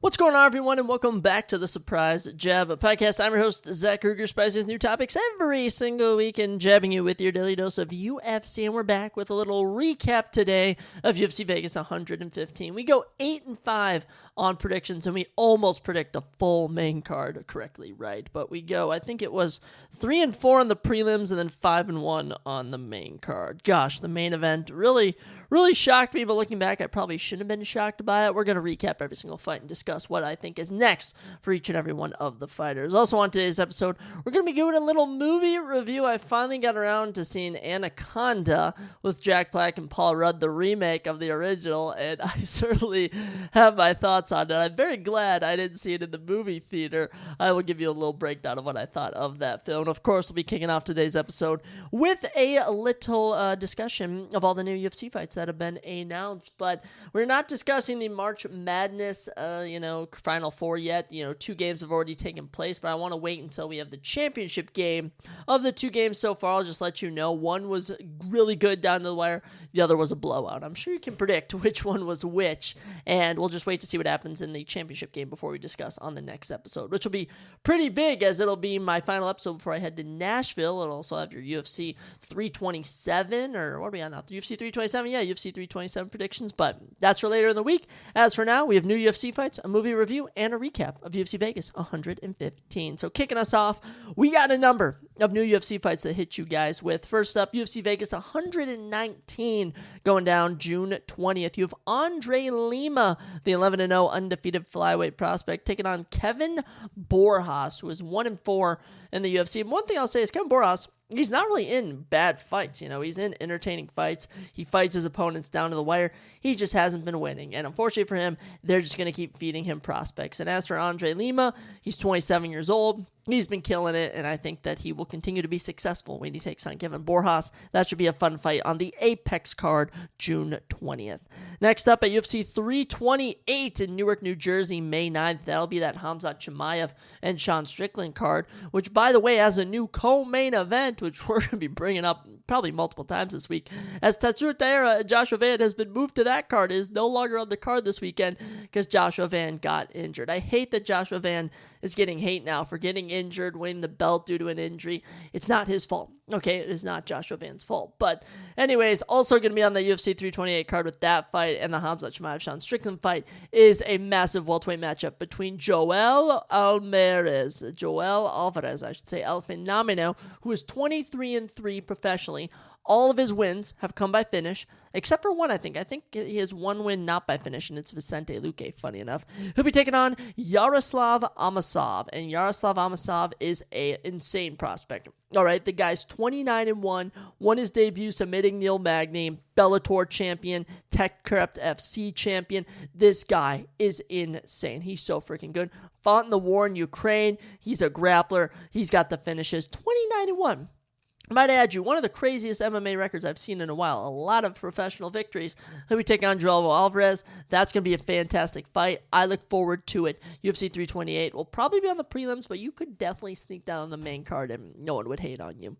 What's going on, everyone, and welcome back to the Surprise Jab Podcast. I'm your host, Zachary, spicy with new topics every single week and jabbing you with your daily dose of UFC. And we're back with a little recap today of UFC Vegas 115. We go 8-5 on predictions, and we almost predict a full main card correctly, right? But we go, I think it was 3-4 on the prelims and then 5-1 on the main card. Gosh, the main event really shocked me, but looking back, I probably shouldn't have been shocked by it. We're going to recap every single fight and discuss what I think is next for each and every one of the fighters. Also on today's episode, we're going to be doing a little movie review. I finally got around to seeing Anaconda with Jack Black and Paul Rudd, the remake of the original, and I certainly have my thoughts on it. I'm very glad I didn't see it in the movie theater. I will give you a little breakdown of what I thought of that film. Of course, we'll be kicking off today's episode with a little discussion of all the new UFC fights that have been announced, but we're not discussing the March Madness, Final Four yet. 2 games have already taken place, but I want to wait until we have the championship game. Of the 2 games so far, I'll just let you know, one was really good down to the wire, the other was a blowout. I'm sure you can predict which one was which, and we'll just wait to see what happens in the championship game before we discuss on the next episode, which will be pretty big, as it'll be my final episode before I head to Nashville. It'll also have your UFC 327, or what are we on now? UFC 327? Yeah, UFC 327 predictions, but that's for later in the week. As for now, we have new UFC fights, a movie review, and a recap of UFC Vegas 115. So kicking us off, we got a number of new UFC fights that hit you guys with. First up, UFC Vegas 119 going down June 20th. You have Andre Lima, the 11-0 undefeated flyweight prospect, taking on Kevin Borjas, who is 1-4 in the UFC. And one thing I'll say is Kevin Borjas, he's not really in bad fights. He's in entertaining fights. He fights his opponents down to the wire. He just hasn't been winning. And unfortunately for him, they're just going to keep feeding him prospects. And as for Andre Lima, he's 27 years old. He's been killing it, and I think that he will continue to be successful when he takes on Kevin Borjas. That should be a fun fight on the Apex card, June 20th. Next up at UFC 328 in Newark, New Jersey, May 9th. That'll be that Khamzat Chimaev and Sean Strickland card, which, by the way, has a new co-main event, which we're going to be bringing up probably multiple times this week, as Tatsuro Taira and Joshua Van has been moved to that card. It is no longer on the card this weekend because Joshua Van got injured. I hate that Joshua Van is getting hate now for getting injured, winning the belt due to an injury. It's not his fault. Okay, it is not Joshua Van's fault. But anyways, also going to be on the UFC 328 card with that fight, and the Khamzat Chimaev Sean Strickland fight is a massive welterweight matchup between Joel Alvarez, El Phenomeno, who is 23-3 professionally. All of his wins have come by finish, except for one, I think. I think he has one win not by finish, and it's Vicente Luque, funny enough. He'll be taking on Yaroslav Amosov, and Yaroslav Amosov is an insane prospect. All right, the guy's 29-1, won his debut submitting Neil Magny, Bellator champion, TechCraft FC champion. This guy is insane. He's so freaking good. Fought in the war in Ukraine. He's a grappler. He's got the finishes. 29-1. Might add you, one of the craziest MMA records I've seen in a while. A lot of professional victories. He'll be taking on Joel Alvarez. That's going to be a fantastic fight. I look forward to it. UFC 328 will probably be on the prelims, but you could definitely sneak down on the main card and no one would hate on you.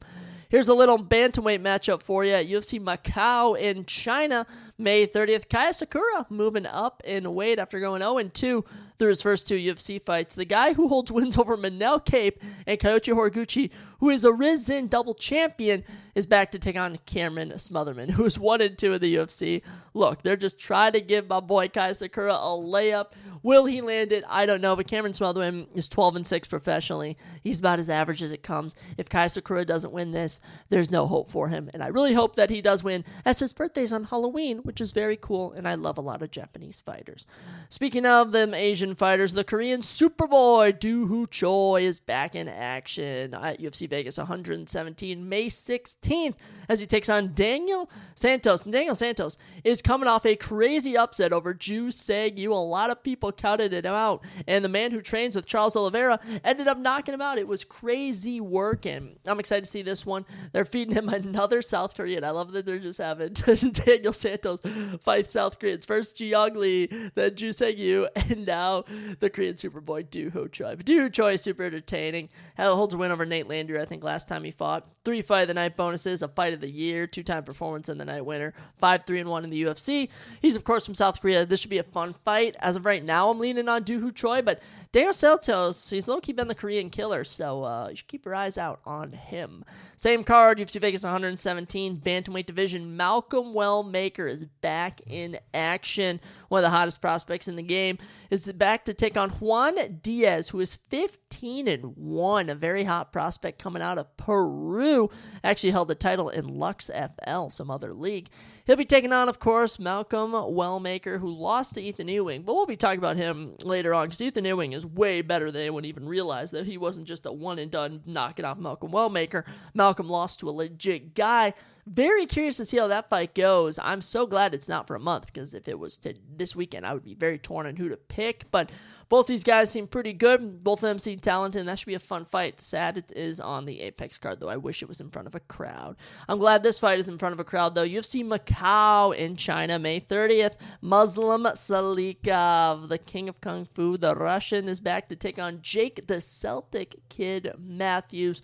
Here's a little bantamweight matchup for you at UFC Macau in China, May 30th. Kaya Sakura moving up in weight after going 0-2 through his first 2 UFC fights. The guy who holds wins over Manel Kape and Kyoichi Horiguchi, who is a Rizin double champion, is back to take on Cameron Smotherman, who is 1-2 in the UFC. Look, they're just trying to give my boy Kaya Sakura a layup. Will he land it? I don't know, but Cameron Smotherman is 12-6 professionally. He's about as average as it comes. If Kaya Sakura doesn't win this, there's no hope for him, and I really hope that he does win, as his birthday's on Halloween, which is very cool, and I love a lot of Japanese fighters. Speaking of them Asian fighters, the Korean Superboy Doo-Hoo Choi is back in action at UFC Vegas 117, May 16th, as he takes on Daniel Santos. And Daniel Santos is coming off a crazy upset over Ju Seg-yu. A lot of people counted it out, and the man who trains with Charles Oliveira ended up knocking him out. It was crazy work, and I'm excited to see this one. They're feeding him another South Korean. I love that they're just having Daniel Santos fight South Koreans. First Ji Young Lee, then Ju Seg-yu, and now the Korean Superboy Doo-Hoo Choi. But Doo-Hoo Choi is super entertaining. Holds a win over Nate Landry, I think, last time he fought. 3 fight of the night bonus bonuses, a fight of the year, 2-time performance in the night winner, 5-3-1 in the UFC. He's, of course, from South Korea. This should be a fun fight. As of right now, I'm leaning on Dooho Choi, but Daniel Santos, he's low-key been the Korean killer, so you should keep your eyes out on him. Same card, UFC Vegas 117, bantamweight division. Malcolm Wellmaker is back in action. One of the hottest prospects in the game is back to take on Juan Diaz, who is 15-1, a very hot prospect coming out of Peru. Actually held the title in Lux FL, some other league. He'll be taking on, of course, Malcolm Wellmaker, who lost to Ethan Ewing, but we'll be talking about him later on because Ethan Ewing is way better than anyone even realized, that he wasn't just a one-and-done knocking off Malcolm Wellmaker. Malcolm lost to a legit guy. Very curious to see how that fight goes. I'm so glad it's not for a month, because if it was to this weekend, I would be very torn on who to pick, but both these guys seem pretty good. Both of them seem talented, and that should be a fun fight. Sad it is on the Apex card, though. I wish it was in front of a crowd. I'm glad this fight is in front of a crowd, though. UFC Macau in China, May 30th. Muslim Salikov, the king of Kung Fu, the Russian, is back to take on Jake the Celtic Kid Matthews.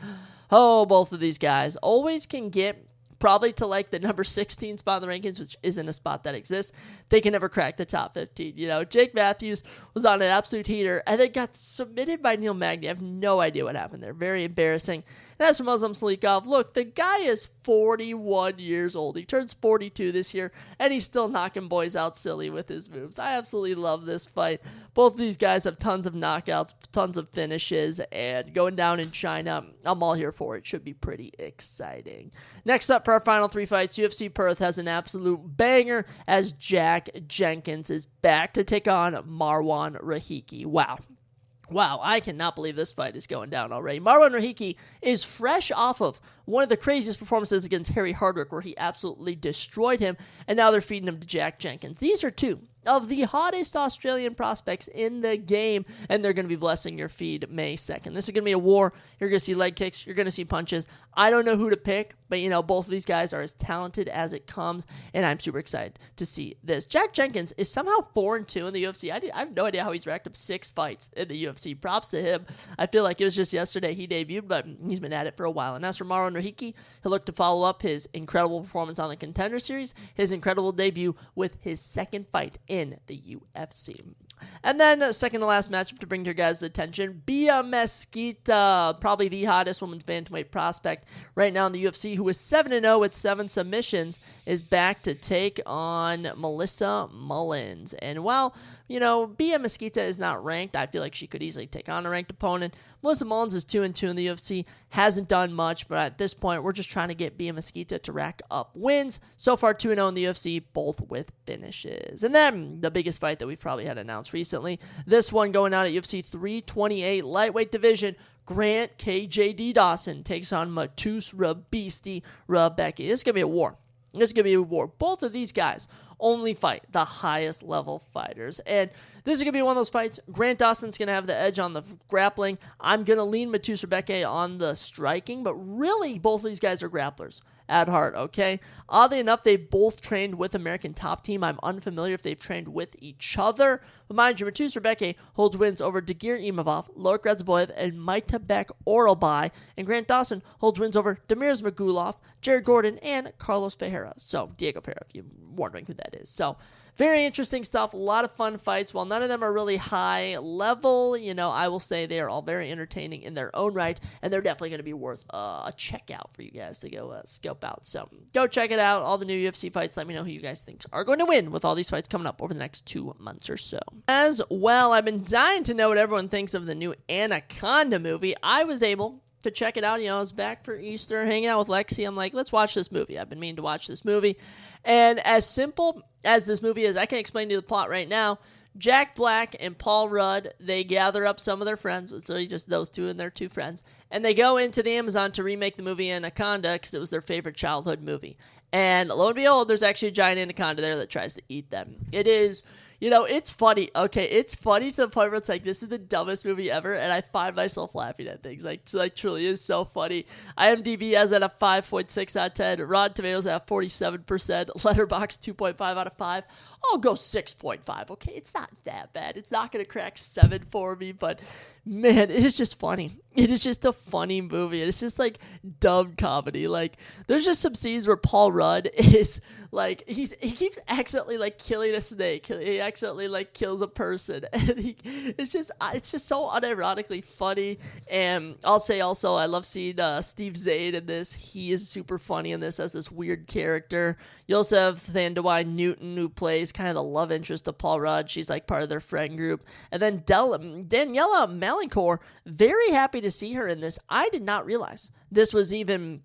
Oh, both of these guys always can get probably to like the number 16 spot in the rankings, which isn't a spot that exists. They can never crack the top 15. You know, Jake Matthews was on an absolute heater and then got submitted by Neil Magny. I have no idea what happened there. Very embarrassing. And as for Muslim Salikov, look, the guy is 41 years old. He turns 42 this year, and he's still knocking boys out silly with his moves. I absolutely love this fight. Both of these guys have tons of knockouts, tons of finishes, and going down in China, I'm all here for it. Should be pretty exciting. Next up for our final three fights, UFC Perth has an absolute banger as Jack Jenkins is back to take on Marwan Rahiki. Wow, I cannot believe this fight is going down already. Marwan Rahiki is fresh off of one of the craziest performances against Harry Hardwick, where he absolutely destroyed him, and now they're feeding him to Jack Jenkins. These are two of the hottest Australian prospects in the game, and they're going to be blessing your feed May 2nd. This is going to be a war. You're going to see leg kicks. You're going to see punches. I don't know who to pick, but, you know, both of these guys are as talented as it comes, and I'm super excited to see this. Jack Jenkins is somehow 4-2 in the UFC. I have no idea how he's racked up 6 fights in the UFC. Props to him. I feel like it was just yesterday he debuted, but he's been at it for a while. And as for Marwan Rahiki, he'll look to follow up his incredible performance on the Contender Series, his incredible debut with his second fight in the UFC. And then second to last matchup to bring to your guys' attention, Bia Mesquita, probably the hottest women's bantamweight prospect right now in the UFC, who is 7-0 with 7 submissions, is back to take on Melissa Mullins. And while, you know, Bia Mesquita is not ranked, I feel like she could easily take on a ranked opponent. Melissa Mullins is 2-2 in the UFC, hasn't done much, but at this point, we're just trying to get Bia Mesquita to rack up wins. So far, 2-0 in the UFC, both with finishes. And then the biggest fight that we've probably had announced recently, this one going out at UFC 328 lightweight division. Grant KJD Dawson takes on Matus Beastie Rebecki. This is going to be a war. Both of these guys only fight the highest level fighters. And this is going to be one of those fights. Grant Dawson's going to have the edge on the grappling. I'm going to lean Matus Rebecki on the striking, but really both of these guys are grapplers at heart, okay? Oddly enough, they've both trained with American Top Team. I'm unfamiliar if they've trained with each other. But mind you, Matus Rebecki holds wins over Dagir Imavov, Loic Radzeboev, and Maitabek Oralbai. And Grant Dawson holds wins over Demirs Magulov, Jared Gordon, and Carlos Ferreira. So, Diego Ferreira, if you're wondering who that is. So, very interesting stuff. A lot of fun fights. While none of them are really high level, you know, I will say they are all very entertaining in their own right, and they're definitely going to be worth a check out for you guys to go scope out. So go check it out. All the new UFC fights. Let me know who you guys think are going to win with all these fights coming up over the next 2 months or so. As well, I've been dying to know what everyone thinks of the new Anaconda movie. I was able to check it out. You know, I was back for Easter, hanging out with Lexi. I'm like, let's watch this movie. I've been meaning to watch this movie. And as simple as this movie is, I can explain to you the plot right now. Jack Black and Paul Rudd, they gather up some of their friends. It's really just those two and their 2 friends. And they go into the Amazon to remake the movie Anaconda because it was their favorite childhood movie. And lo and behold, there's actually a giant anaconda there that tries to eat them. It is, It's funny. Okay, it's funny to the point where it's like, this is the dumbest movie ever, and I find myself laughing at things. Like truly is so funny. IMDb has it at 5.6 out of 10. Rotten Tomatoes at 47%. Letterboxd 2.5 out of 5. I'll go 6.5. Okay, it's not that bad. It's not going to crack 7 for me, but man, it is just funny. It is just a funny movie. It's just like dumb comedy. Like, there's just some scenes where Paul Rudd is like, he keeps accidentally like killing a snake. He accidentally like kills a person, and it's just so unironically funny. And I'll say also, I love seeing Steve Zahn in this. He is super funny in this as this weird character. You also have Thandawai Newton, who plays kind of the love interest of Paul Rudd. She's like part of their friend group. And then Daniela Malincourt, very happy to see her in this. I did not realize this was even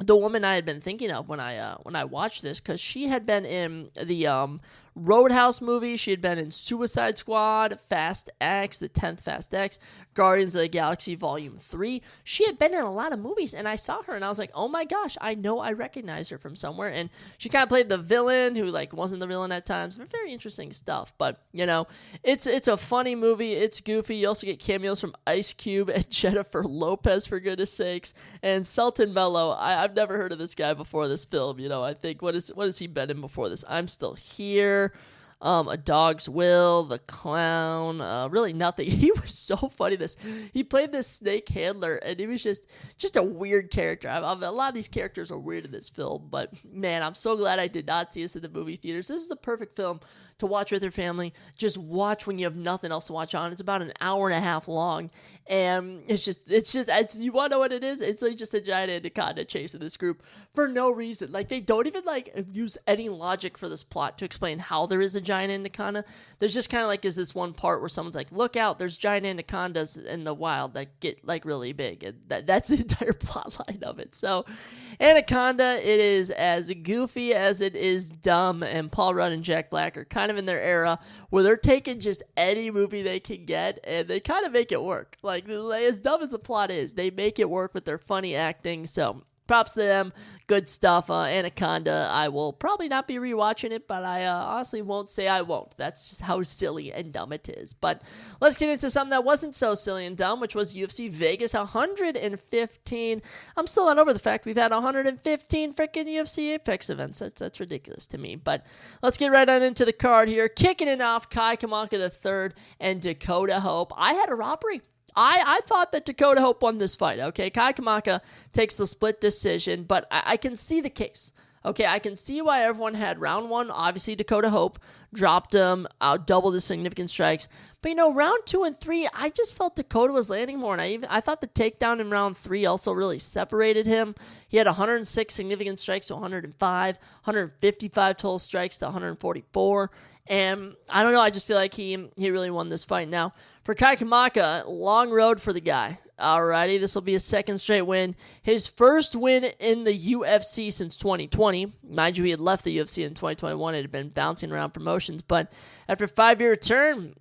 the woman I had been thinking of when I watched this, because she had been in the Roadhouse movie. She had been in Suicide Squad, Fast X, the 10th Fast X, Guardians of the Galaxy Volume 3. She had been in a lot of movies, and I saw her, and I was like, oh my gosh, I know I recognize her from somewhere. And she kind of played the villain, who like wasn't the villain at times. Very interesting stuff, but it's a funny movie. It's goofy. You also get cameos from Ice Cube and Jennifer Lopez, for goodness sakes, and Selton Mello. I've never heard of this guy before this film. I think, what has he been in before this? I'm Still Here, A Dog's Will, The Clown, really nothing. He was so funny. He played this snake handler, and he was just a weird character. A lot of these characters are weird in this film, but man, I'm so glad I did not see this in the movie theaters. This is the perfect film to watch with your family. Just watch when you have nothing else to watch on. It's about an hour and a half long, and it's just as you want to know what it is. It's like just a giant anaconda chasing this group for no reason. Like, they don't even like use any logic for this plot to explain how there is a giant anaconda. There's just kind of like is this one part where someone's like, look out, there's giant anacondas in the wild that get like really big, and that's the entire plot line of it. So Anaconda, it is as goofy as it is dumb, and Paul Rudd and Jack Black are kind of in their era where they're taking just any movie they can get, and they kind of make it work. Like, as dumb as the plot is, they make it work with their funny acting. So props to them. Good stuff. Anaconda, I will probably not be rewatching it, but I honestly won't say I won't. That's just how silly and dumb it is. But let's get into something that wasn't so silly and dumb, which was UFC Vegas 115. I'm still not over the fact we've had 115 freaking UFC Apex events. That's ridiculous to me. But let's get right on into the card here. Kicking it off, Kai Kamaka III and Dakota Hope. I had a robbery. I thought that Dakota Hope won this fight, okay? Kai Kamaka takes the split decision, but I can see the case. Okay, I can see why everyone had round one. Obviously, Dakota Hope dropped him, out doubled his significant strikes. But, round 2 and 3, I just felt Dakota was landing more. And I thought the takedown in round 3 also really separated him. He had 106 significant strikes to 105, 155 total strikes to 144. And I don't know, I just feel like he really won this fight. Now, for Kai Kamaka, long road for the guy. Alrighty, this will be his second straight win. His first win in the UFC since 2020. Mind you, he had left the UFC in 2021. It had been bouncing around promotions. But after a 5-year return,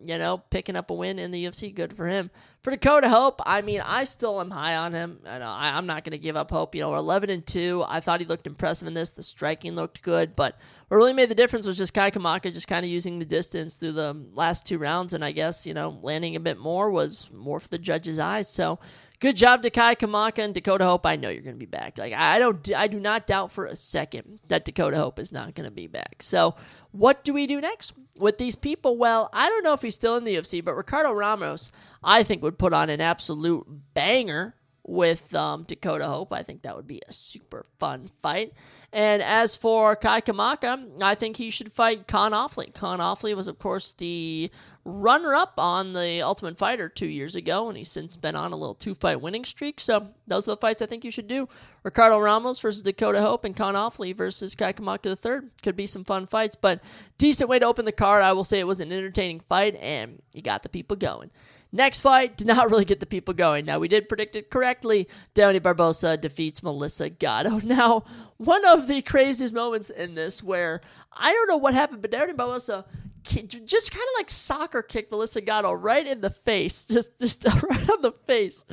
picking up a win in the UFC, good for him. For Dakota Hope, I still am high on him. I'm not going to give up hope. 11-2. I thought he looked impressive in this. The striking looked good. But what really made the difference was just Kai Kamaka just kind of using the distance through the last 2 rounds. And I guess, landing a bit more was more for the judge's eyes. So good job to Kai Kamaka and Dakota Hope. I know you're going to be back. Like, I do not doubt for a second that Dakota Hope is not going to be back. So what do we do next with these people? Well, I don't know if he's still in the UFC, but Ricardo Ramos, I think, would put on an absolute banger with Dakota Hope. I think that would be a super fun fight. And as for Kai Kamaka, I think he should fight Con Offley. Con Offley was, of course, the runner-up on the Ultimate Fighter 2 years ago, and he's since been on a little 2-fight winning streak. So those are the fights I think you should do. Ricardo Ramos versus Dakota Hope, and Con Offley versus Kai Kamaka III. Could be some fun fights, but decent way to open the card. I will say it was an entertaining fight, and you got the people going. Next fight did not really get the people going. Now, we did predict it correctly. Deone Barbosa defeats Melissa Gatto. Now, one of the craziest moments in this where I don't know what happened, but Deone Barbosa just kind of like soccer kicked Melissa Gatto right in the face, just right on the face.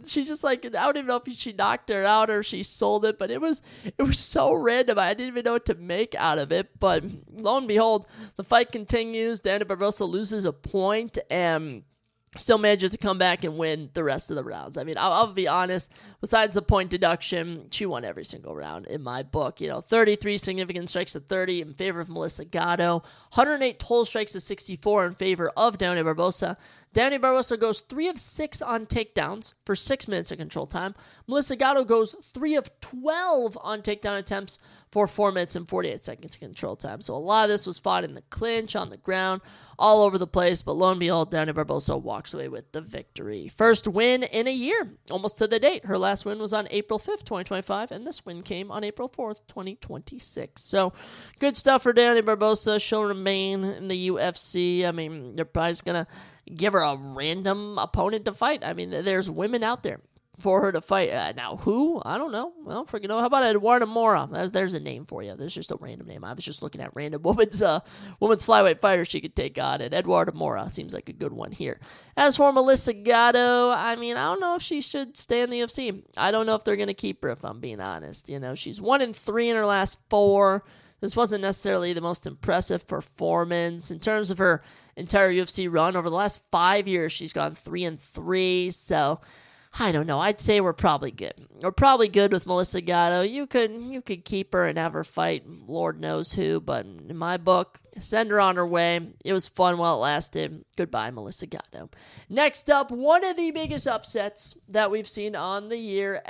She just like, I don't even know if she knocked her out or she sold it, but it was so random. I didn't even know what to make out of it. But lo and behold, the fight continues. Dani Barbosa loses a point and still manages to come back and win the rest of the rounds. I mean, I'll be honest, besides the point deduction, she won every single round in my book. 33 significant strikes to 30 in favor of Melissa Gatto, 108 total strikes to 64 in favor of Dani Barbosa. Dani Barbosa goes 3 of 6 on takedowns for 6 minutes of control time. Melissa Gatto goes 3 of 12 on takedown attempts for 4 minutes and 48 seconds of control time. So a lot of this was fought in the clinch, on the ground, all over the place. But lo and behold, Dani Barbosa walks away with the victory. First win in a year, almost to the date. Her last win was on April 5th, 2025, and this win came on April 4th, 2026. So good stuff for Dani Barbosa. She'll remain in the UFC. I mean, they're probably just going to give her a random opponent to fight. I mean, there's women out there for her to fight. Now, who? I don't know. Well, how about Eduardo Mora? There's a name for you. There's just a random name. I was just looking at random women's flyweight fighters she could take on, and Eduardo Mora seems like a good one here. As for Melissa Gatto, I mean, I don't know if she should stay in the UFC. I don't know if they're going to keep her, if I'm being honest. She's 1-3 in her last 4. This wasn't necessarily the most impressive performance. In terms of her entire UFC run, over the last 5 years, she's gone 3-3, so I don't know. I'd say we're probably good. We're probably good with Melissa Gatto. You could keep her and have her fight Lord knows who, but in my book, send her on her way. It was fun while it lasted. Goodbye, Melissa Gatto. Next up, one of the biggest upsets that we've seen on the year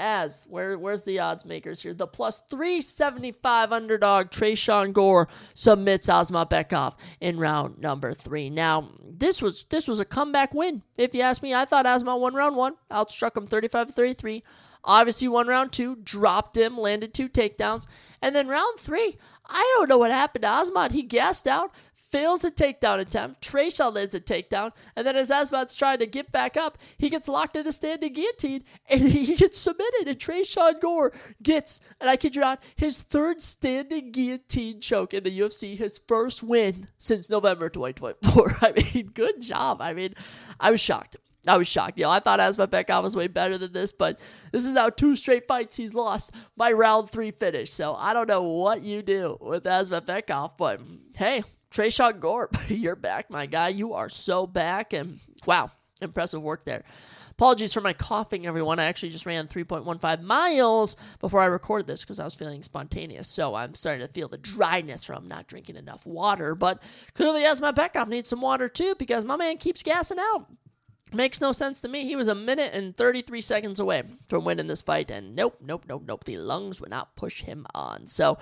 where's the odds makers here? The plus 375 underdog Tresean Gore submits Asmat Bekov in round number 3. Now, this was a comeback win. If you ask me, I thought Asmat won round 1, outstruck him 35-33. Obviously won round 2, dropped him, landed 2 takedowns. And then round 3, I don't know what happened to Asmat. He gassed out, fails a takedown attempt. Tresean lands a takedown. And then as Asmat's trying to get back up, he gets locked in a standing guillotine and he gets submitted. And Tresean Gore gets, and I kid you not, his 3rd standing guillotine choke in the UFC, his first win since November 2024. I mean, good job. I mean, I was shocked. I thought Asmat Bekov was way better than this, but this is now 2 straight fights he's lost by round 3 finish. So I don't know what you do with Asmat Bekov, but hey, Tresean Gore, you're back, my guy. You are so back, and wow, impressive work there. Apologies for my coughing, everyone. I actually just ran 3.15 miles before I recorded this because I was feeling spontaneous. So I'm starting to feel the dryness from not drinking enough water. But clearly Asmat Bekov needs some water too because my man keeps gassing out. Makes no sense to me. He was 1 minute and 33 seconds away from winning this fight, and nope. The lungs would not push him on. So,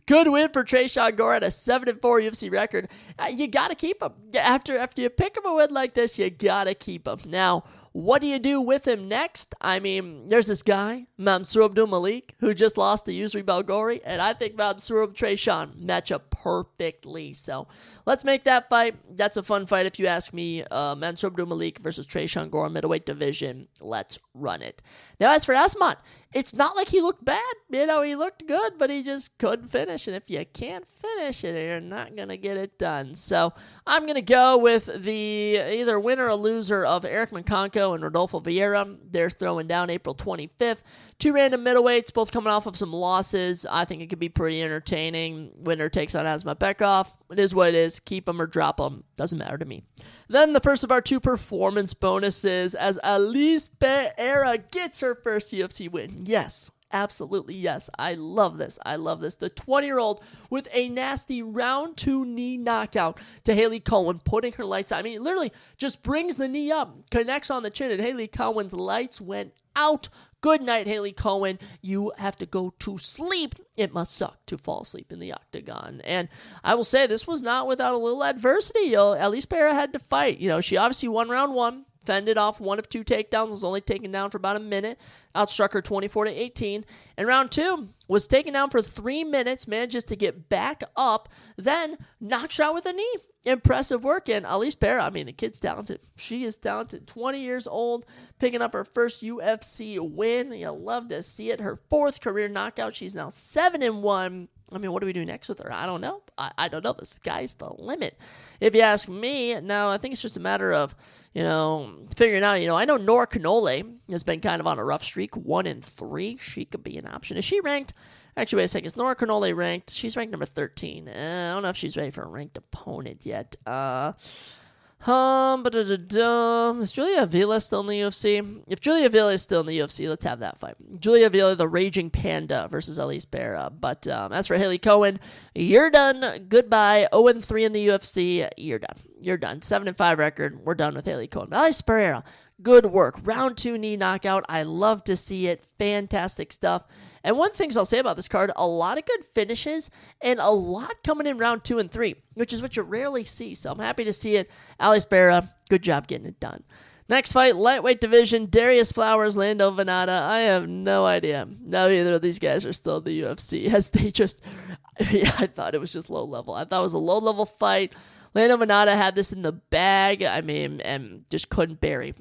good win for Tresean Gore at a 7-4 UFC record. You got to keep him. After you pick him a win like this, you got to keep him. Now, what do you do with him next? I mean, there's this guy, Mansour Abdulmalik, who just lost to Yusri Belgori, and I think Mansour and Tresean match up perfectly. So let's make that fight. That's a fun fight if you ask me. Mansour Abdulmalik versus Tresean Gore, middleweight division. Let's run it. Now, as for Asmat, it's not like he looked bad. He looked good, but he just couldn't finish. And if you can't finish it, you're not going to get it done. So I'm going to go with the either winner or loser of Eric Manconco and Rodolfo Vieira. They're throwing down April 25th. 2 random middleweights, both coming off of some losses. I think it could be pretty entertaining. Winner takes on Asmat Bekov. It is what it is. Keep them or drop them. Doesn't matter to me. Then the first of our 2 performance bonuses as Alice Pereira gets her first UFC win. Yes, absolutely yes. I love this. The 20-year-old with a nasty round 2 knee knockout to Haley Cohen, putting her lights out. I mean, it literally just brings the knee up, connects on the chin, and Haley Cohen's lights went out. Good night, Haley Cohen. You have to go to sleep. It must suck to fall asleep in the octagon. And I will say this was not without a little adversity. Alice Pereira had to fight. She obviously won round 1, fended off 1 of 2 takedowns, was only taken down for about a minute, outstruck her 24-18. And round 2 was taken down for 3 minutes, manages to get back up, then knocks her out with a knee. impressive work. And Alice Barra, I mean, the kid's talented. She is talented. 20 years old, picking up her first UFC win. You'll love to see it. Her 4th career knockout. She's now 7-1. I mean, what do we do next with her? I don't know. I don't know. The sky's the limit, if you ask me. Now, I think it's just a matter of, figuring out, I know Nora Canole has been kind of on a rough streak, 1-3. She could be an option. Is she ranked? Actually, wait a second. Is Nora Canole ranked? She's ranked number 13. I don't know if she's ready for a ranked opponent yet. Is Julia Avila still in the UFC? If Julia Avila is still in the UFC, let's have that fight. Julia Avila, the Raging Panda versus Alice Barra. But as for Haley Cohen, you're done. Goodbye. 0-3 in the UFC. You're done. You're done. 7-5 record. We're done with Haley Cohen. But Alice Barra, good work. Round 2 knee knockout. I love to see it. Fantastic stuff. And one thing I'll say about this card, a lot of good finishes and a lot coming in round 2 and 3, which is what you rarely see. So I'm happy to see it. Alice Barra, good job getting it done. Next fight, lightweight division, Darius Flowers, Lando Venata. I have no idea. No, either of these guys are still in the UFC, as they just, I thought it was just low level. I thought it was a low level fight. Lando Venata had this in the bag, and just couldn't bury.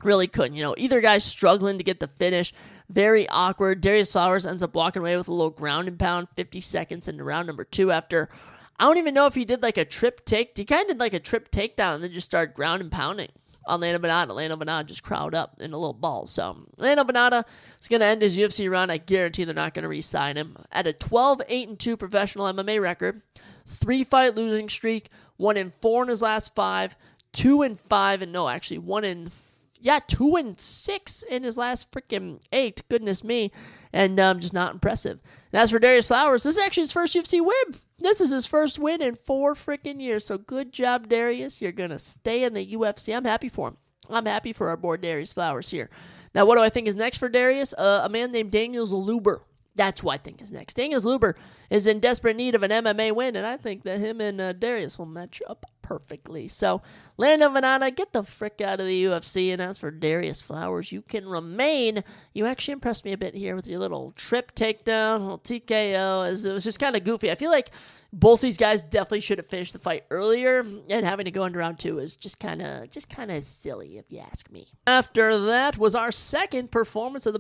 Really couldn't. Either guy's struggling to get the finish. Very awkward. Darius Flowers ends up walking away with a little ground and pound 50 seconds into round number 2 after, I don't even know if he did like a trip take. He kind of did like a trip takedown and then just started ground and pounding on Lando Venata. Lando Venata just crowd up in a little ball. So Lando Venata is going to end his UFC run. I guarantee they're not going to re-sign him. At a 12-8-2 professional MMA record, 3-fight losing streak, 1-4 in his last 5, 2-5, and no, actually 2-6 in his last freaking 8. Goodness me. And just not impressive. And as for Darius Flowers, this is actually his first UFC win. This is his first win in 4 freaking years. So good job, Darius. You're going to stay in the UFC. I'm happy for him. I'm happy for our boy Darius Flowers here. Now, what do I think is next for Darius? A man named Daniel Zluber. That's what I think is next. Daniel Zluber is in desperate need of an MMA win, and I think that him and Darius will match up perfectly. So, Lando Venata, get the frick out of the UFC. And as for Darius Flowers, you can remain. You actually impressed me a bit here with your little trip takedown, little TKO. It was just kind of goofy. I feel like both these guys definitely should have finished the fight earlier, and having to go into round 2 is just kind of silly, if you ask me. After that was our second performance of the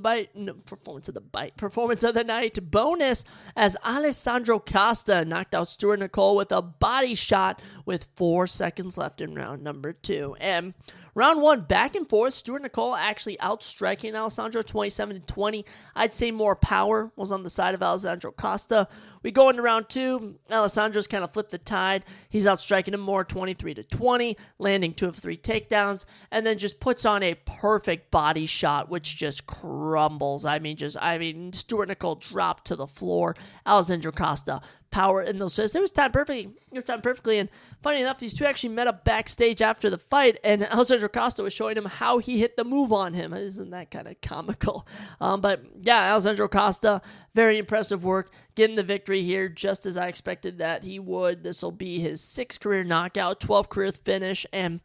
night bonus, as Alessandro Costa knocked out Stuart Nicole with a body shot with 4 seconds left in round number 2. And round 1, back and forth. Stuart Nicole actually outstriking Alessandro 27-20. I'd say more power was on the side of Alessandro Costa. We go into round 2. Alessandro's kind of flipped the tide. He's outstriking him more, 23-20, landing 2 of 3 takedowns, and then just puts on a perfect body shot, which just crumbles. Stuart Nicole dropped to the floor. Alessandro Costa power in those fists. It was timed perfectly. And funny enough, these two actually met up backstage after the fight, and Alessandro Costa was showing him how he hit the move on him. Isn't that kind of comical? But yeah, Alessandro Costa, very impressive work, getting the victory here, just as I expected that he would. This will be his 6th career knockout, 12th career finish, and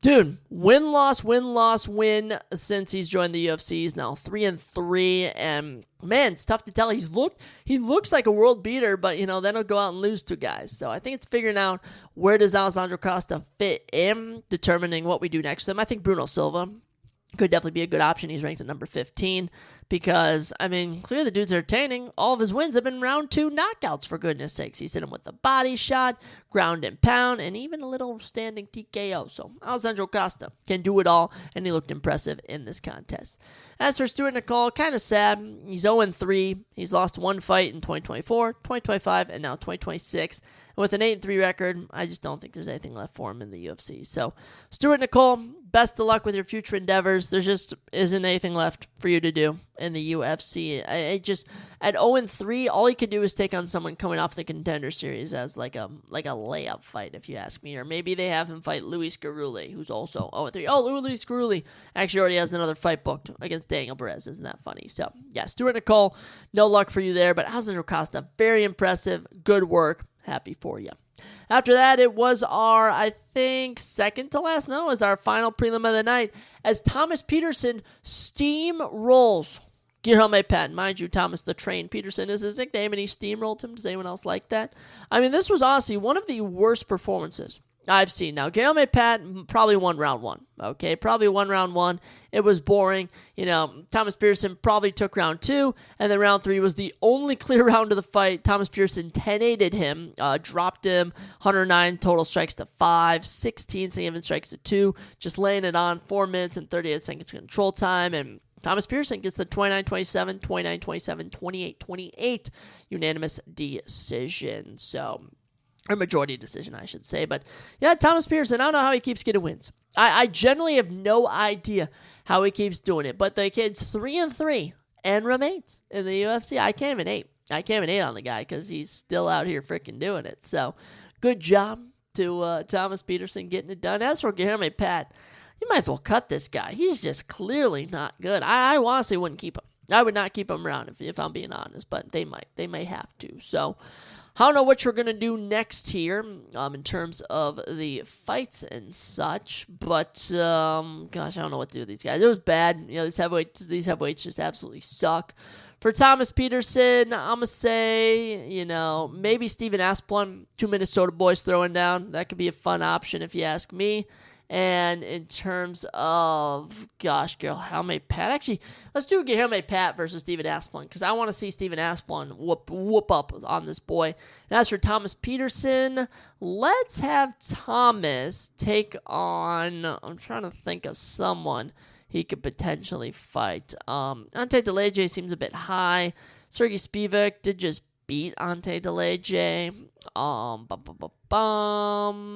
dude, win-loss since he's joined the UFC. He's now 3-3, and man, it's tough to tell. He looks like a world beater, but then he'll go out and lose to guys. So I think it's figuring out where does Alessandro Costa fit in, determining what we do next to him. I think Bruno Silva could definitely be a good option. He's ranked at number 15 because, clearly the dude's entertaining. All of his wins have been round 2 knockouts, for goodness sakes. He's hit him with a body shot, ground and pound, and even a little standing TKO. So Alessandro Costa can do it all, and he looked impressive in this contest. As for Stuart Nicole, kind of sad. He's 0-3. He's lost 1 fight in 2024, 2025, and now 2026. And with an 8-3 record, I just don't think there's anything left for him in the UFC. So, Stuart Nicole, best of luck with your future endeavors. There just isn't anything left for you to do in the UFC. At 0-3, all he could do is take on someone coming off the Contender Series as like a layup fight, if you ask me. Or maybe they have him fight Luis Garuli, who's also 0-3. Oh, Luis Garuli actually already has another fight booked against Daniel Perez. Isn't that funny? So, yeah, Stuart Nicole, no luck for you there. But Alessandro Costa, very impressive. Good work. Happy for you. After that, it was our, I think, second to last, no, is our final prelim of the night, as Thomas Peterson steamrolls Guilherme Patton. Mind you, Thomas the Train Peterson is his nickname, and he steamrolled him. Does anyone else like that? This was honestly one of the worst performances I've seen. Now, Guilherme Pat probably won round one. Okay, probably won round one. It was boring. Thomas Pearson probably took round two, and then round three was the only clear round of the fight. Thomas Pearson 10-8'd him, dropped him 109 total strikes to 5, 16 single strikes to 2, just laying it on 4 minutes and 38 seconds control time, and Thomas Pearson gets the 29-27, 29-27, 28-28 unanimous decision. So, or majority decision, I should say. But yeah, Thomas Pearson, I don't know how he keeps getting wins. I generally have no idea how he keeps doing it. But the kid's 3-3 and remains in the UFC. I can't even hate on the guy because he's still out here freaking doing it. So, good job to Thomas Peterson getting it done. As for Guilherme Pat, you might as well cut this guy. He's just clearly not good. I honestly wouldn't keep him. I would not keep him around if I'm being honest, but they might. They may have to. So, I don't know what you're going to do next here in terms of the fights and such, but, gosh, I don't know what to do with these guys. It was bad. These heavyweights just absolutely suck. For Thomas Peterson, I'm going to say, maybe Steven Asplund, 2 Minnesota boys throwing down. That could be a fun option if you ask me. And in terms of, Guilherme Pat. Actually, let's do Guilherme Pat versus Steven Asplund because I want to see Steven Asplund whoop up on this boy. And as for Thomas Peterson, let's have Thomas take on, I'm trying to think of someone he could potentially fight. Ante Delege seems a bit high. Sergey Spivak did just beat Ante Delege.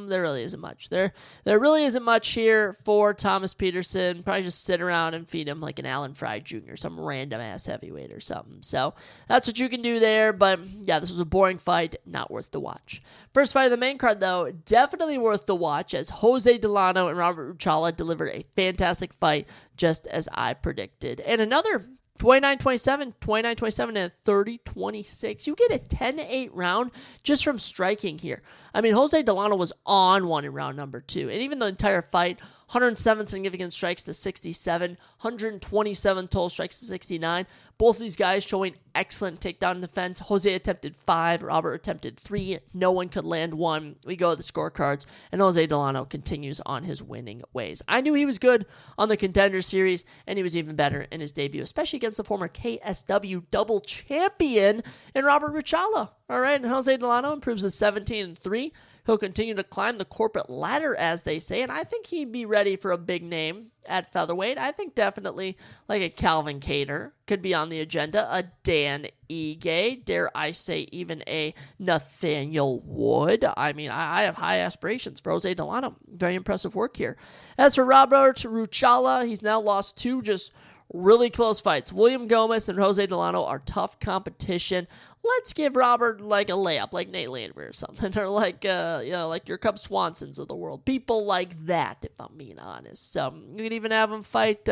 There really isn't much. There really isn't much here for Thomas Peterson. Probably just sit around and feed him like an Alan Fry Jr., some random ass heavyweight or something. So that's what you can do there. But yeah, this was a boring fight, not worth the watch. First fight of the main card, though, definitely worth the watch as Jose Delano and Robert Ruchala delivered a fantastic fight, just as I predicted. And another 29-27, 29-27, and 30-26. You get a 10-8 round just from striking here. I mean, Jose Delano was on one in round number 2. And even the entire fight, 107 significant strikes to 67, 127 total strikes to 69. Both of these guys showing excellent takedown defense. Jose attempted 5, Robert attempted 3. No one could land one. We go to the scorecards, and Jose Delano continues on his winning ways. I knew he was good on the Contender Series, and he was even better in his debut, especially against the former KSW double champion in Robert Ruchala. All right, and Jose Delano improves to 17-3. He'll continue to climb the corporate ladder, as they say, and I think he'd be ready for a big name at featherweight. I think definitely like a Calvin Kattar could be on the agenda, a Dan Ige, dare I say even a Nathaniel Wood. I mean, I have high aspirations for Jose Delano. Very impressive work here. As for Robert Ruchala, he's now lost 2 just really close fights. William Gomez and Jose Delano are tough competition. Let's give Robert like a layup, like Nate Landwehr or something, or like like your Cub Swansons of the world. People like that, if I'm being honest. So you could even have him fight.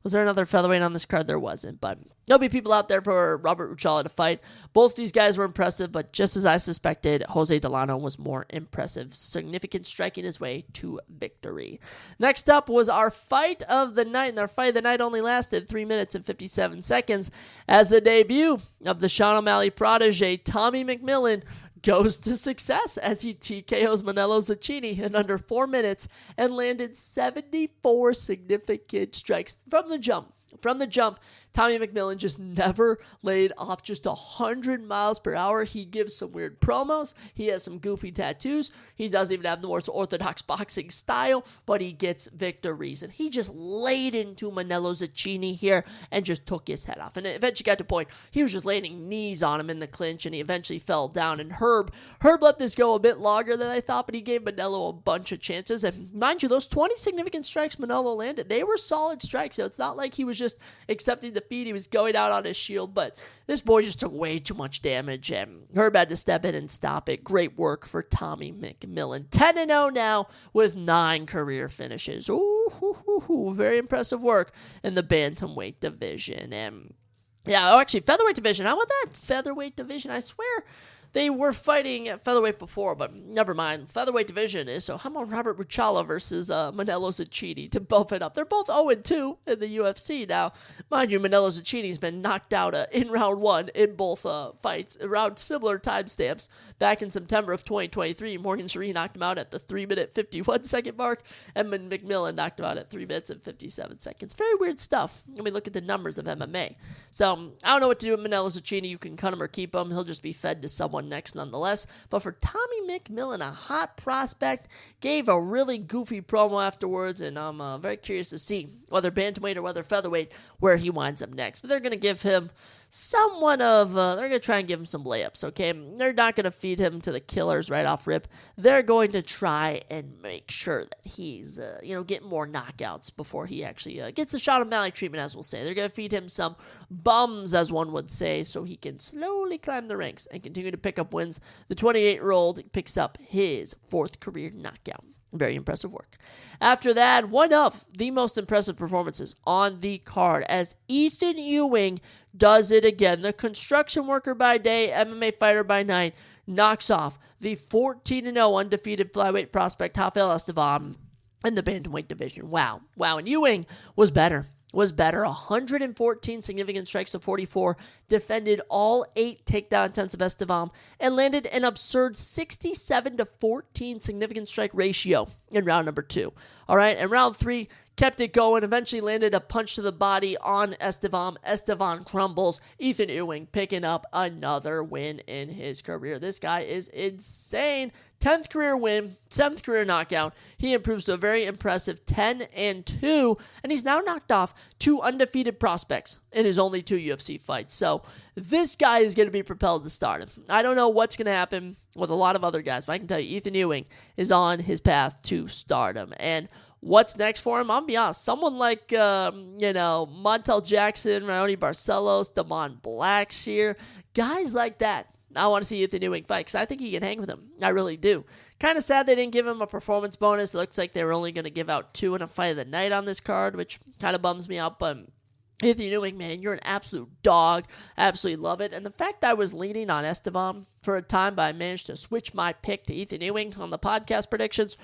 Was there another featherweight on this card? There wasn't, but there'll be people out there for Robert Ruchala to fight. Both these guys were impressive, but just as I suspected, Jose Delano was more impressive. Significant striking his way to victory. Next up was our fight of the night, and our fight of the night only lasted 3 minutes and 57 seconds as the debut of the Sean O'Malley protege, Tommy McMillan, goes to success as he TKOs Manolo Zacchini in under 4 minutes and landed 74 significant strikes from the jump. From the jump, Tommy McMillan just never laid off just 100 miles per hour. He gives some weird promos. He has some goofy tattoos. He doesn't even have the most orthodox boxing style, but he gets victories. And he just laid into Manolo Zacchini here and just took his head off. And it eventually got to a point, he was just laying knees on him in the clinch, and he eventually fell down. And Herb let this go a bit longer than I thought, but he gave Manolo a bunch of chances. And mind you, those 20 significant strikes Manolo landed, they were solid strikes. So it's not like he was just accepting defeat. He was going out on his shield, but this boy just took way too much damage, and Herb had to step in and stop it. Great work for Tommy McMillan. 10-0 now with 9 career finishes. Ooh, very impressive work in the bantamweight division. And yeah, actually, featherweight division. How about that featherweight division? I swear they were fighting at featherweight before, but never mind. Featherweight division is, so how about Robert Ruchala versus Manelo Zacchini to buff it up? They're both 0-2 in the UFC now. Mind you, Manelo Zacchini's been knocked out in round 1 in both fights around similar timestamps. Back in September of 2023, Morgan Sherry knocked him out at the 3-minute 51-second mark, and McMillan knocked him out at 3 minutes and 57 seconds. Very weird stuff. I mean, look at the numbers of MMA. So I don't know what to do with Manelo Zacchini. You can cut him or keep him. He'll just be fed to someone next nonetheless. But for Tommy McMillan, a hot prospect, gave a really goofy promo afterwards, and I'm very curious to see whether bantamweight or whether featherweight where he winds up next. But they're going to give him somewhat of, they're going to try and give him some layups, okay? They're not going to feed him to the killers right off rip. They're going to try and make sure that he's, getting more knockouts before he actually gets the Sean O'Malley treatment, as we'll say. They're going to feed him some bums, as one would say, so he can slowly climb the ranks and continue to pick up wins. The 28-year-old picks up his 4th career knockout. Very impressive work. After that, one of the most impressive performances on the card as Ethan Ewing does it again. The construction worker by day, MMA fighter by night, knocks off the 14-0 undefeated flyweight prospect Rafael Estevam in the bantamweight division. Wow. And Ewing was better. 114 significant strikes to 44, defended all 8 takedown attempts of Estevam, and landed an absurd 67-14 significant strike ratio in round number 2. All right, and round 3 kept it going, eventually landed a punch to the body on Estevam. Estevam crumbles. Ethan Ewing picking up another win in his career. This guy is insane. 10th career win, 7th career knockout. He improves to a very impressive 10-2, and he's now knocked off 2 undefeated prospects in his only 2 UFC fights. So this guy is going to be propelled to stardom. I don't know what's going to happen with a lot of other guys, but I can tell you Ethan Ewing is on his path to stardom. And what's next for him? I'll be honest. Someone like, Montel Jackson, Raoni Barcelos, Damon Blackshear, guys like that. I want to see Ethan Ewing fight because I think he can hang with him. I really do. Kind of sad they didn't give him a performance bonus. It looks like they were only going to give out 2 in a fight of the night on this card, which kind of bums me out, but Ethan Ewing, man, you're an absolute dog. Absolutely love it. And the fact I was leaning on Estevam for a time, but I managed to switch my pick to Ethan Ewing on the podcast predictions.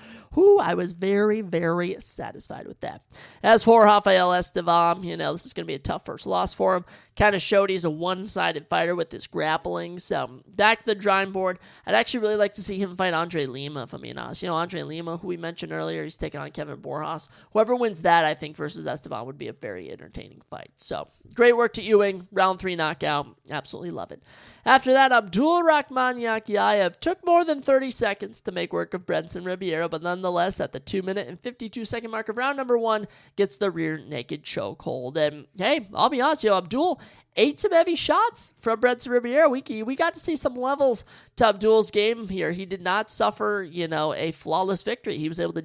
I was very, very satisfied with that. As for Rafael Estevam, this is going to be a tough first loss for him. Kind of showed he's a one-sided fighter with his grappling. So back to the drawing board. I'd actually really like to see him fight Andre Lima, if I'm being honest. Andre Lima, who we mentioned earlier, he's taking on Kevin Borjas. Whoever wins that, I think, versus Estevam would be a very entertaining fight. So great work to Ewing. Round 3 knockout. Absolutely love it. After that, Abdul Rahman Yakiayev took more than 30 seconds to make work of Brenson Ribeiro, but nonetheless, at the 2-minute and 52-second mark of round number 1, gets the rear naked chokehold. And hey, I'll be honest, Abdul ate some heavy shots from Brenson Ribeiro. We got to see some levels to Abdul's game here. He did not suffer, a flawless victory. He was able to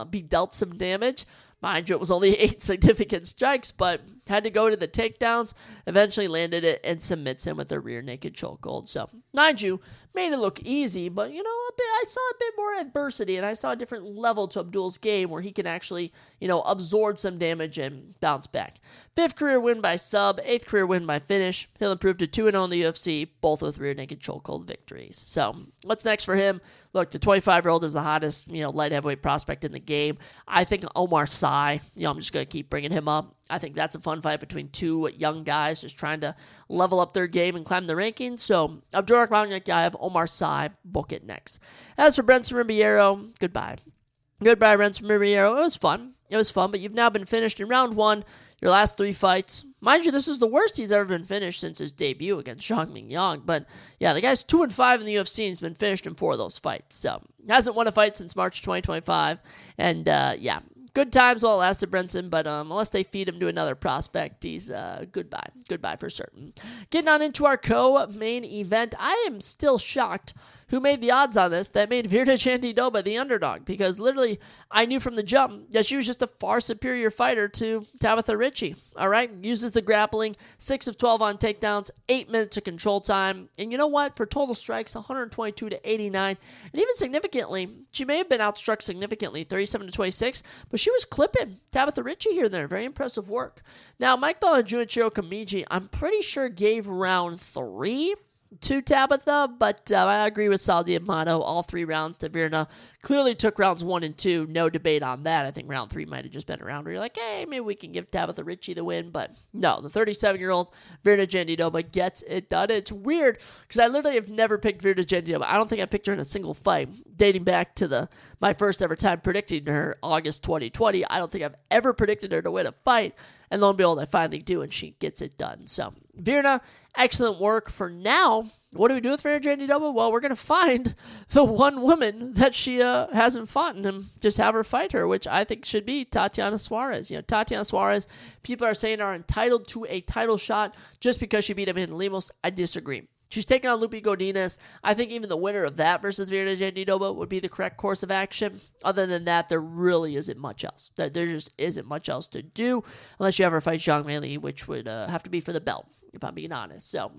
be dealt some damage. Mind you, it was only 8 significant strikes, but had to go to the takedowns, eventually landed it, and submits him with a rear naked chokehold. So, mind you, made it look easy, but, I saw a bit more adversity, and I saw a different level to Abdul's game where he can actually, absorb some damage and bounce back. 5th career win by sub, 8th career win by finish. He'll improve to 2-0 in the UFC, both with rear naked chokehold victories. So, what's next for him? Look, the 25-year-old is the hottest, light heavyweight prospect in the game. I think Omar Sy, I'm just going to keep bringing him up. I think that's a fun fight between 2 young guys just trying to level up their game and climb the rankings. So, Abdul Rahman Yakiayev, Omar Sy, book it next. As for Brenson Ribeiro, goodbye. Goodbye, Brenson Ribeiro. It was fun, but you've now been finished in round 1. Your last 3 fights. Mind you, this is the worst he's ever been finished since his debut against Zhang Mingyang. But yeah, the guy's 2-5 in the UFC and he's been finished in 4 of those fights. So, hasn't won a fight since March 2025. And good times while it lasted, Brenson, but unless they feed him to another prospect, he's goodbye. Goodbye for certain. Getting on into our co-main event, I am still shocked who made the odds on this that made Virna Chandidoba the underdog, because literally I knew from the jump that she was just a far superior fighter to Tabitha Ritchie. All right, uses the grappling, 6 of 12 on takedowns, 8 minutes of control time, and you know what? For total strikes, 122 to 89, and even significantly, she may have been outstruck significantly, 37 to 26, but she was clipping Tabitha Ritchie here and there. Very impressive work. Now, Mike Bell and Junichiro Kamiji, I'm pretty sure gave round 3 to Tabitha, but I agree with Sal Diamato. All 3 rounds, Tavirna clearly took rounds 1 and 2. No debate on that. I think round 3 might have just been a round where you're like, hey, maybe we can give Tabitha Ritchie the win. But no, the 37-year-old Virna Jandiroba gets it done. It's weird because I literally have never picked Virna Jandiroba. I don't think I picked her in a single fight dating back to my first ever time predicting her, August 2020. I don't think I've ever predicted her to win a fight. And lo and behold, I finally do, and she gets it done. So, Virna, excellent work for now. What do we do with Virna Jandiroba? Well, we're going to find the one woman that she hasn't fought and just have her fight her, which I think should be Tatiana Suarez. Tatiana Suarez, people are saying are entitled to a title shot just because she beat Amanda Lemos. I disagree. She's taking on Lupi Godinez. I think even the winner of that versus Virna Jandiroba would be the correct course of action. Other than that, there really isn't much else. There just isn't much else to do unless you ever fight Zhang Weili, which would have to be for the belt, if I'm being honest. So,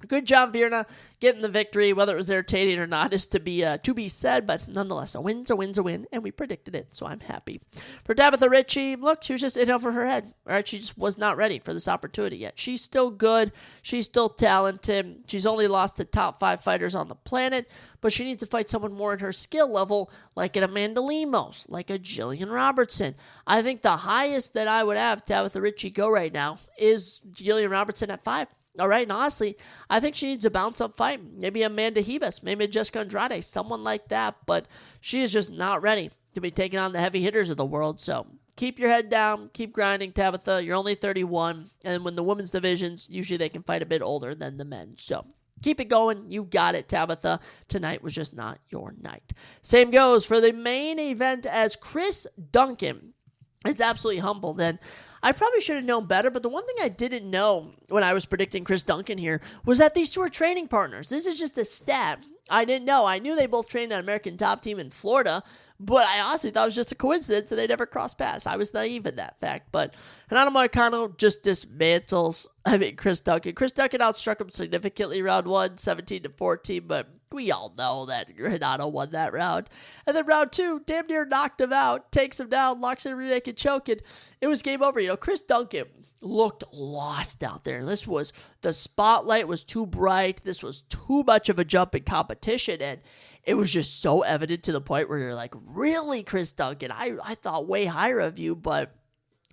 good job, Virna, getting the victory. Whether it was entertaining or not is to be said, but nonetheless, a win's a win's a win, and we predicted it, so I'm happy. For Tabitha Ritchie, look, she was just in over her head. All right, she just was not ready for this opportunity yet. She's still good. She's still talented. She's only lost to top 5 fighters on the planet, but she needs to fight someone more in her skill level, like an Amanda Lemos, like a Jillian Robertson. I think the highest that I would have Tabitha Ritchie go right now is Jillian Robertson at 5. All right, and honestly, I think she needs a bounce-up fight. Maybe Amanda Hebus, maybe Jessica Andrade, someone like that. But she is just not ready to be taking on the heavy hitters of the world. So keep your head down, keep grinding, Tabitha. You're only 31, and when the women's divisions, usually they can fight a bit older than the men. So keep it going. You got it, Tabitha. Tonight was just not your night. Same goes for the main event as Chris Duncan is absolutely humbled. And I probably should have known better, but the one thing I didn't know when I was predicting Chris Duncan here was that these two are training partners. This is just a stat I didn't know. I knew they both trained on American Top Team in Florida, but I honestly thought it was just a coincidence and they never crossed paths. I was naive in that fact, but Renato Moicano just dismantles, Chris Duncan. Chris Duncan outstruck him significantly round 1, 17-14, but we all know that Renato won that round. And then round 2, damn near knocked him out, takes him down, locks in a rear naked choke, and it was game over. Chris Duncan looked lost out there. The spotlight was too bright. This was too much of a jump in competition, and it was just so evident to the point where you're like, really, Chris Duncan? I thought way higher of you, but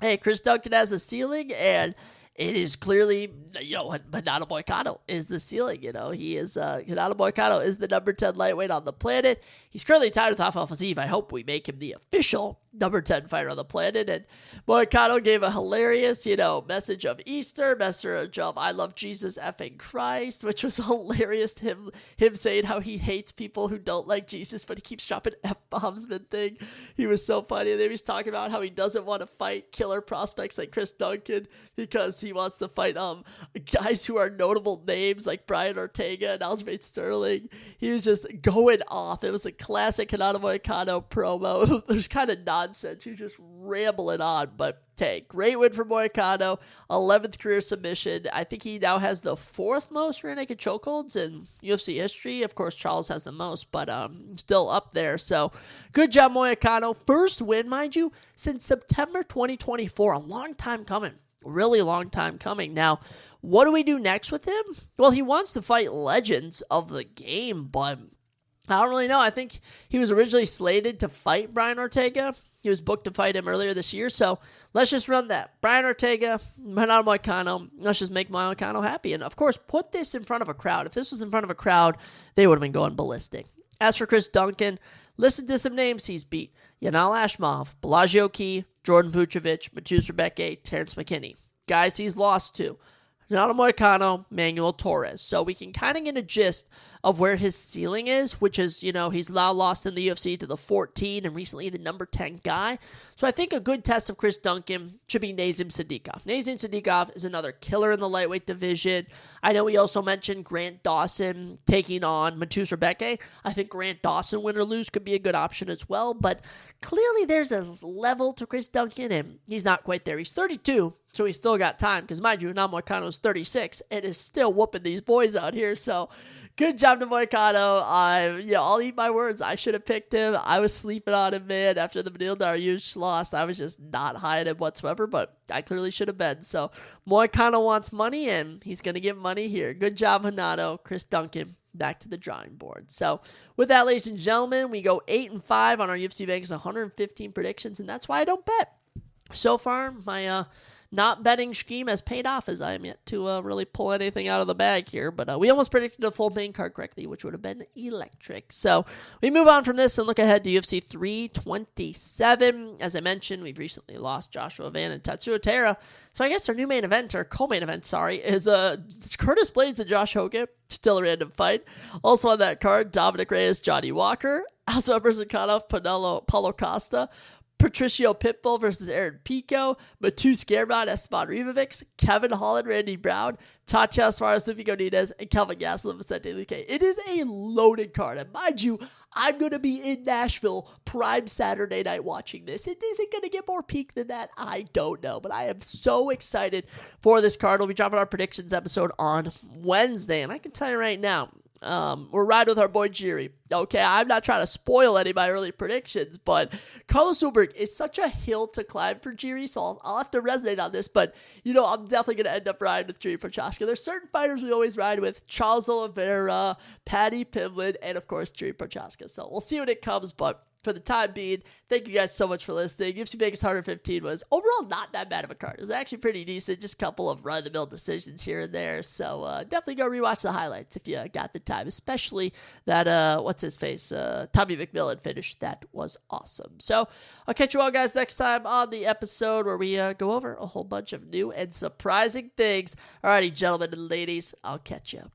hey, Chris Duncan has a ceiling, and it is clearly, Renato Moicano is the ceiling. He is, Renato Moicano is the number 10 lightweight on the planet. He's currently tied with Rafael Fiziev. I hope we make him the official number 10 fighter on the planet. And Moicano gave a hilarious, message of Easter, message of I love Jesus effing Christ, which was hilarious. Him saying how he hates people who don't like Jesus, but he keeps dropping F-bombs mid-thing. He was so funny. And then he was talking about how he doesn't want to fight killer prospects like Chris Duncan because he wants to fight guys who are notable names like Brian Ortega and Aljamain Sterling. He was just going off. It was a classic Renato Moicano promo. There's kind of nonsense. He was just rambling on, but hey, great win for Moicano. 11th career submission. I think he now has the 4th most rear naked chokeholds in UFC history. Of course, Charles has the most, but still up there. So good job, Moicano. First win, mind you, since September 2024. A long time coming. Really long time coming. Now, what do we do next with him? Well, he wants to fight legends of the game, but I don't really know. I think he was originally slated to fight Brian Ortega. He was booked to fight him earlier this year, so let's just run that. Brian Ortega, Renato Moicano, let's just make Moicano happy. And, of course, put this in front of a crowd. If this was in front of a crowd, they would have been going ballistic. As for Chris Duncan, listen to some names he's beat. Yanal Ashmov, Bellagio Key, Jordan Vucevic, Matus Rebecca, Terrence McKinney. Guys he's lost to. Renato Moicano, Manuel Torres. So we can kind of get a gist of where his ceiling is, which is, he's now lost in the UFC to the 14 and recently the number 10 guy. So I think a good test of Chris Duncan should be Nazim Sadikov. Nazim Sadikov is another killer in the lightweight division. I know we also mentioned Grant Dawson taking on Matus Rebecca. I think Grant Dawson, win or lose, could be a good option as well, but clearly there's a level to Chris Duncan, and he's not quite there. He's 32, so he's still got time, because mind you, Renato Moicano is 36, and is still whooping these boys out here, so Good job to Moicano. I'll eat my words. I should have picked him. I was sleeping on him, man. After the Beneil Dariush lost, I was just not high on him whatsoever, but I clearly should have been. So Moicano wants money, and he's going to get money here. Good job, Hanato. Chris Duncan, back to the drawing board. So with that, ladies and gentlemen, we go 8-5 on our UFC Vegas 115 predictions, and that's why I don't bet. So far, my not betting scheme has paid off, as I am yet to really pull anything out of the bag here. But we almost predicted a full main card correctly, which would have been electric. So we move on from this and look ahead to UFC 327. As I mentioned, we've recently lost Joshua Van and Tatsuo Taira. So I guess our new main event, or co-main event, is Curtis Blades and Josh Hogan. Still a random fight. Also on that card, Dominic Reyes, Johnny Walker. Also Emerson Konoff, Paulo Costa. Patricio Pitbull versus Aaron Pico, Matus Gamrot, Esteban Rivovic, Kevin Holland, Randy Brown, Tatiana Suarez, Lupi Godinez, and Kelvin Gastelum, Vicente Luque. It is a loaded card. And mind you, I'm going to be in Nashville prime Saturday night watching this. It isn't going to get more peak than that. I don't know. But I am so excited for this card. We'll be dropping our predictions episode on Wednesday. And I can tell you right now, we're riding with our boy Jiri. Okay, I'm not trying to spoil any of my early predictions, but Carlos Ulberg is such a hill to climb for Jiri, so I'll have to resonate on this, but, I'm definitely going to end up riding with Jiri Prochazka. There's certain fighters we always ride with, Charles Oliveira, Paddy Pimblett, and, of course, Jiri Prochazka. So we'll see when it comes, but for the time being, thank you guys so much for listening. UFC Vegas 115 was overall not that bad of a card. It was actually pretty decent, just a couple of run-of-the-mill decisions here and there. So definitely go rewatch the highlights if you got the time, especially that, Tommy McMillan finish. That was awesome. So I'll catch you all guys next time on the episode where we go over a whole bunch of new and surprising things. Alrighty, gentlemen and ladies, I'll catch you.